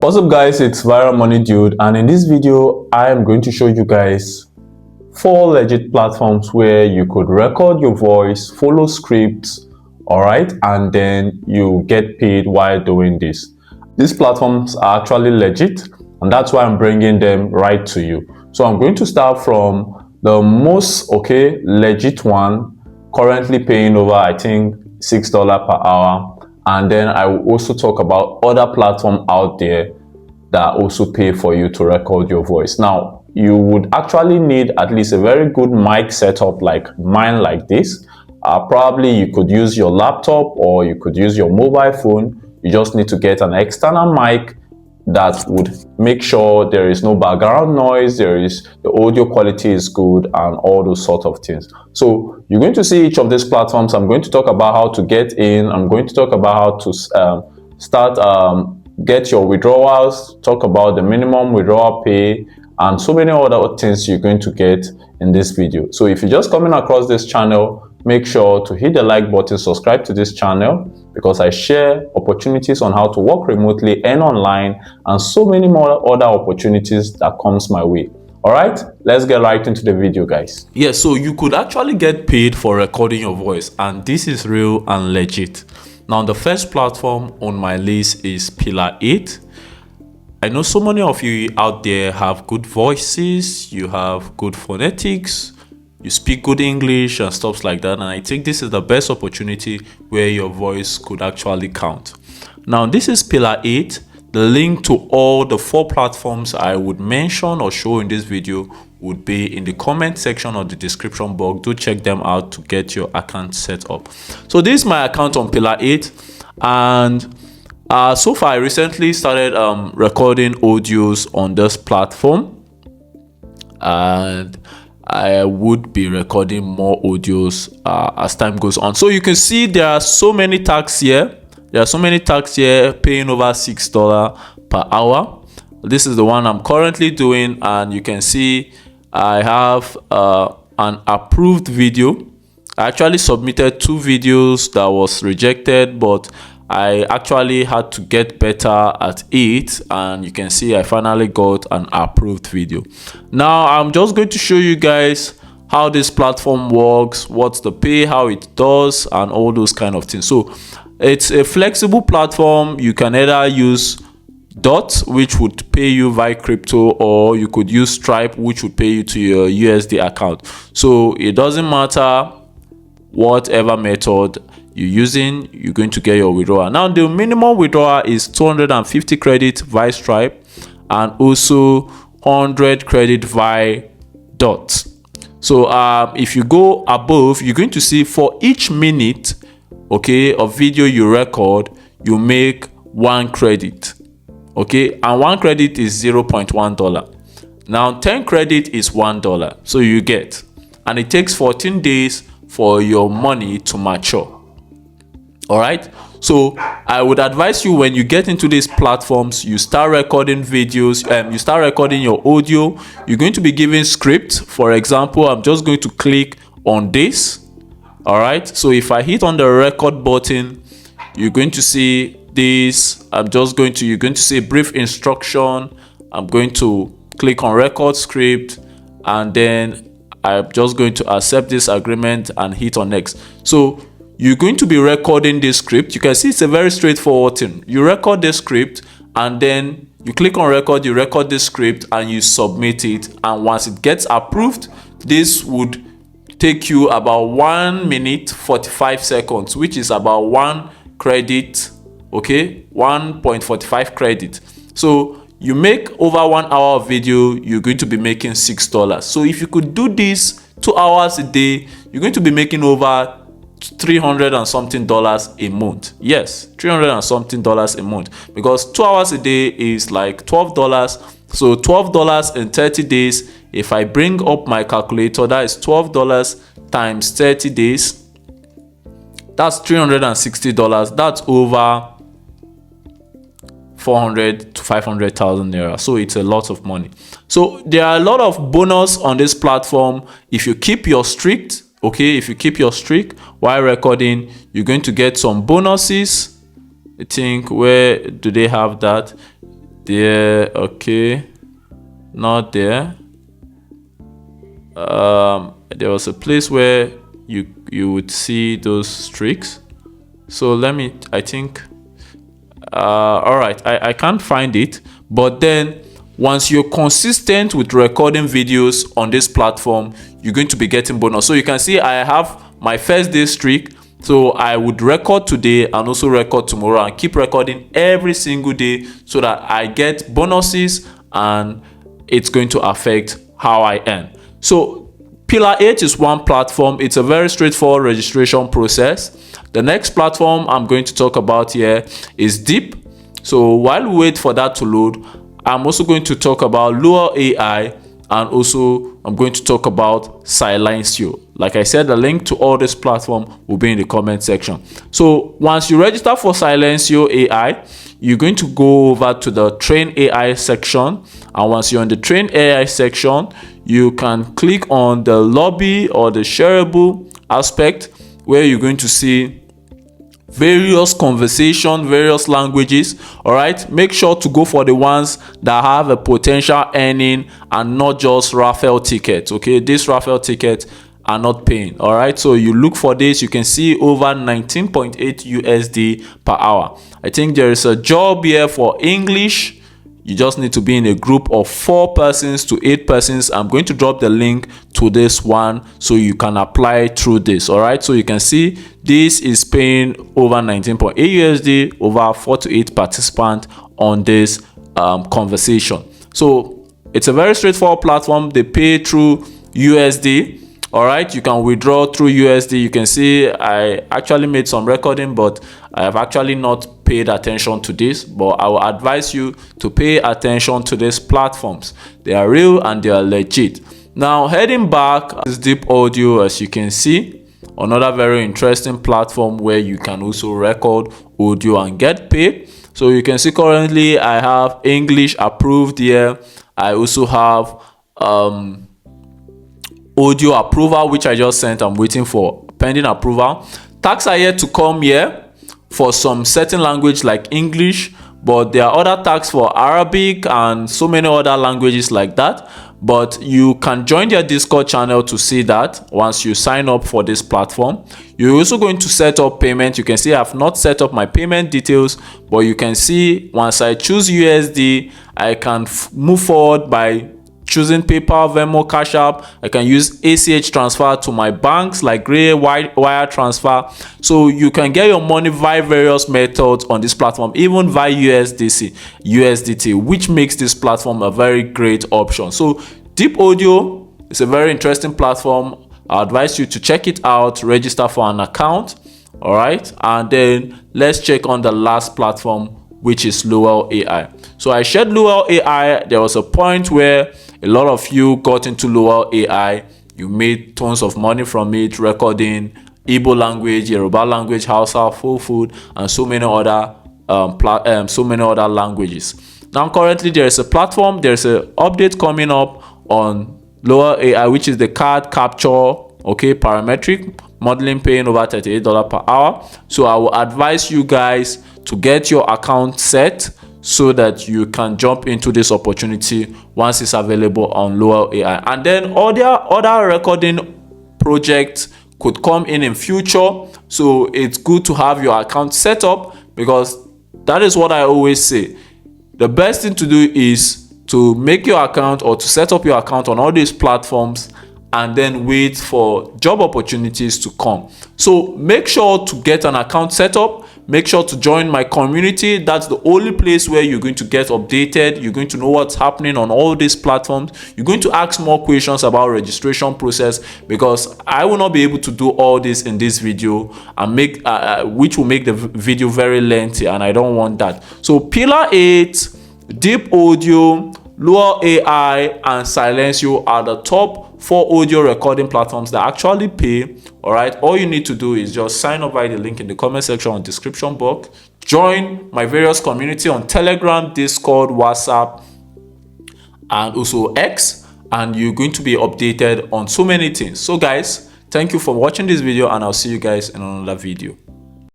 What's up guys, it's Viral Money Dude, and in this video I am going to show you guys 4 legit platforms where you could record your voice, follow scripts, alright, and then you get paid while doing this. These platforms are actually legit, and that's why I'm bringing them right to you. So I'm going to start from the most legit one, currently paying over I think $6 per hour, and then I will also talk about other platforms out there that also pay for you to record your voice. Now, you would actually need at least a very good mic setup like mine, like this. Probably you could use your laptop or you could use your mobile phone. You just need to get an external mic that would make sure there is no background noise, the audio quality is good, and all those sort of things. So you're going to see each of these platforms. I'm going to talk about how to get in. I'm going to talk about how to get your withdrawals, talk about the minimum withdrawal pay, and so many other things you're going to get in this video. So if you're just coming across this channel, make sure to hit the like button, subscribe to this channel, because I share opportunities on how to work remotely and online, and so many more other opportunities that comes my way. All right, let's get right into the video, guys. Yeah, so you could actually get paid for recording your voice, and this is real and legit. Now, the first platform on my list is Pillar 8. I know so many of you out there have good voices, you have good phonetics, you speak good English and stuff like that, and I think this is the best opportunity where your voice could actually count. Now, this is Pillar 8. The link to all the 4 platforms I would mention or show in this video would be in the comment section or the description box. Do check them out to get your account set up. So this is my account on Pillar 8, and so far I recently started recording audios on this platform, and I would be recording more audios as time goes on. So you can see there are so many tags here. There are so many tags here paying over $6 per hour. This is the one I'm currently doing, and you can see I have an approved video. I actually submitted 2 videos that was rejected, but I actually had to get better at it, and you can see I finally got an approved video. Now I'm just going to show you guys how this platform works, what's the pay, how it does, and all those kind of things. So it's a flexible platform. You can either use Dot, which would pay you via crypto, or you could use Stripe, which would pay you to your USD account. So it doesn't matter whatever method you're using, you're going to get your withdrawal. Now, the minimum withdrawal is 250 credit via Stripe, and also 100 credit via Dot. So if you go above, you're going to see for each minute of video you record, you make 1 credit, and 1 credit is $0.1. Now 10 credit is $1, so you get, and it takes 14 days for your money to mature. All right, so I would advise you, when you get into these platforms, you start recording videos, you start recording your audio. You're going to be given script. For example, I'm just going to click on this. All right, so if I hit on the record button, you're going to see this. You're going to see a brief instruction. I'm going to click on record script, and then I'm just going to accept this agreement and hit on next. So you're going to be recording this script. You can see it's a very straightforward thing. You record the script, and then you click on record, you record the script, and you submit it. And once it gets approved, this would take you about 1 minute 45 seconds, which is about 1 credit, 1.45 credit. So you make over 1 hour of video, you're going to be making $6. So if you could do this 2 hours a day, you're going to be making over $300 and something a month. Yes, $300 and something a month, because 2 hours a day is like $12. So $12 in 30 days. If I bring up my calculator, that is $12 times 30 days. That's $360. That's over 400 to 500,000 naira. So it's a lot of money. So there are a lot of bonus on this platform. If you keep your streak, if you keep your streak while recording, you're going to get some bonuses. I think, where do they have that? there. Okay, not there. There was a place where you would see those streaks. So let me, I think, all right, I can't find it. But then once you're consistent with recording videos on this platform, you're going to be getting bonus. So you can see I have my first day streak. So I would record today and also record tomorrow and keep recording every single day so that I get bonuses, and it's going to affect how I earn. So Pillar 8 is one platform. It's a very straightforward registration process. The next platform I'm going to talk about here is Deep. So while we wait for that to load, I'm also going to talk about Leul AI, and also I'm going to talk about Silencio. Like I said, the link to all this platform will be in the comment section. So once you register for Silencio AI, you're going to go over to the Train AI section, and once you're on the Train AI section, you can click on the lobby or the shareable aspect, where you're going to see various conversation, various languages. All right, make sure to go for the ones that have a potential earning and not just raffle tickets. Okay, this raffle tickets are not paying. All right, so you look for this. You can see over 19.8 USD per hour. I think there is a job here for English. You just need to be in a group of 4 persons to 8 persons. I'm going to drop the link to this one so you can apply through this. All right, so you can see this is paying over 19.8 USD, over 4 to 8 participants on this conversation. So it's a very straightforward platform. They pay through USD. All right, you can withdraw through USD. You can see I actually made some recording, but I have actually not paid attention to this. But I will advise you to pay attention to these platforms. They are real and they are legit. Now heading back, this Dipaudio, as you can see, another very interesting platform where you can also record audio and get paid. So you can see currently I have English approved here. I also have audio approval, which I just sent. I'm waiting for pending approval. Tags are yet to come here for some certain language like English, but there are other tags for Arabic and so many other languages like that. But you can join their Discord channel to see that once you sign up for this platform. You're also going to set up payment. You can see I have not set up my payment details, but you can see once I choose USD, I can move forward by choosing PayPal, Venmo, Cash App. I can use ACH transfer to my banks like Gray wire transfer. So you can get your money via various methods on this platform, even via USDT, which makes this platform a very great option. So Dipaudio is a very interesting platform. I advise you to check it out, register for an account. All right, and then let's check on the last platform, which is Leul AI. So I shared Leul AI. There was a point where a lot of you got into Leul AI. You made tons of money from it, recording Igbo language, Yoruba language, Hausa, full food, and so many other languages. Now currently there is a platform, there's an update coming up on Leul AI, which is the card capture, okay, parametric modeling, paying over $38 per hour. So I will advise you guys to get your account set so that you can jump into this opportunity once it's available on Leul AI. And then other recording projects could come in future. So it's good to have your account set up, because that is what I always say. The best thing to do is to make your account or to set up your account on all these platforms and then wait for job opportunities to come. So make sure to get an account set up. Make sure to join my community. That's the only place where you're going to get updated. You're going to know what's happening on all these platforms. You're going to ask more questions about registration process, because I will not be able to do all this in this video and make which will make the video very lengthy, and I don't want that. So Pillar 8, Dipaudio, Leul AI, and Silencio are the top 4 audio recording platforms that actually pay. All right, all you need to do is just sign up via the link in the comment section or description box. Join my various community on Telegram, Discord, WhatsApp, and also X, and you're going to be updated on so many things. So guys, thank you for watching this video, and I'll see you guys in another video.